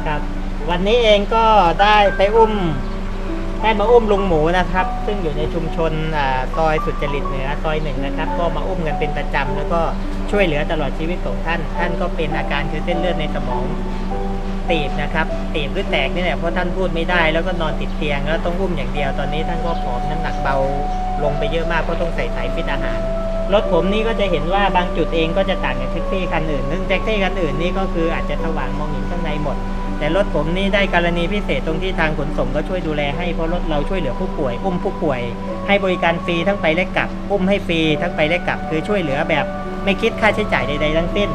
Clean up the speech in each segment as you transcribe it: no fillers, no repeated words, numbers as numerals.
ครับวันนี้เองก็ได้มาอุ้มลุงหมูนะครับซึ่งอยู่ในชุมชนซอยสุจริตเหนือซอยหนึ่งนะครับก็มาอุ้มกันเป็นประจำแล้วก็ช่วยเหลือตลอดชีวิตของท่านก็เป็นอาการคือเส้นเลือดในสมองตีบนะครับตีบหรือแตกนี่แหละเพราะท่านพูดไม่ได้แล้วก็นอนติดเตียงแล้วต้องอุ้มอย่างเดียวตอนนี้ท่านก็ผอมน้ำหนักเบาลงไปเยอะมากเพราะต้องใส่สายฟิตอาหารรถผมนี่ก็จะเห็นว่าบางจุดเองก็จะต่างจากแท็กซี่คันอื่นซึ่งแท็กซี่คันอื่นนี่ก็คืออาจจะสว่างมองเห็นข้างในหมดแต่รถผมนี่ได้กรณีพิเศษตรงที่ทางขนส่งก็ช่วยดูแลให้เพราะรถเราช่วยเหลือผู้ป่วยอุ้มผู้ป่วยให้บริการฟรีทั้งไปและกลับอุ้มให้ฟรีทั้งไปและกลับคือช่วยเหลือแบบไม่คิดค่าใช้จ่ายใดๆทั้งสิ้น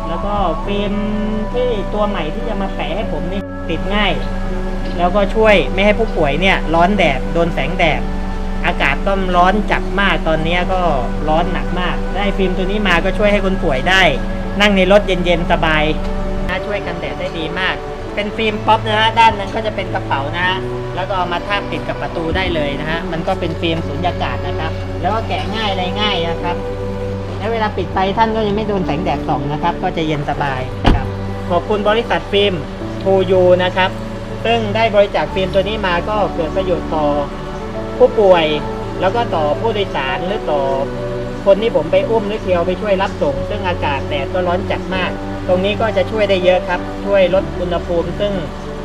แล้วก็ฟิล์มที่ตัวใหม่ที่จะมาแปะให้ผมนี่ติดง่ายแล้วก็ช่วยไม่ให้ผู้ป่วยเนี่ยร้อนแดดโดนแสงแดดอากาศก็ร้อนจัดมากตอนนี้ก็ร้อนหนักมากได้ฟิล์มตัวนี้มาก็ช่วยให้คนป่วยได้นั่งในรถเย็นๆสบายช่วยกันแดดได้ดีมากเป็นฟิล์มป๊อปนะฮะด้านนั้นก็จะเป็นกระเป๋านะฮะแล้วก็เอามาทาบติดกับประตูได้เลยนะฮะมันก็เป็นฟิล์มสุญญากาศนะครับแล้วก็แกะง่ายอะไรง่ายนะครับแล้วเวลาปิดไฟท่านก็ยังไม่โดนแสงแดดส่องนะครับก็จะเย็นสบายครับขอบคุณบริษัทฟิล์ม 2U นะครับซึ่งได้บริจาคฟิล์มตัวนี้มาก็เกิดประโยชน์ต่อผู้ป่วยแล้วก็ต่อผู้โดยสารหรือต่อคนที่ผมไปอุ้มหรือเที่ยวไปช่วยรับส่งซึ่งอากาศแดดก็ร้อนจัดมากตรงนี้ก็จะช่วยได้เยอะครับช่วยลดอุณหภูมิซึ่ง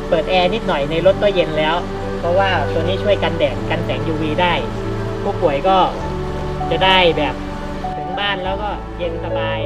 เปิดแอร์นิดหน่อยในรถก็เย็นแล้วเพราะว่าตัวนี้ช่วยกันแดดกันแสง UV ได้ผู้ป่วยก็จะได้แบบถึงบ้านแล้วก็เย็นสบาย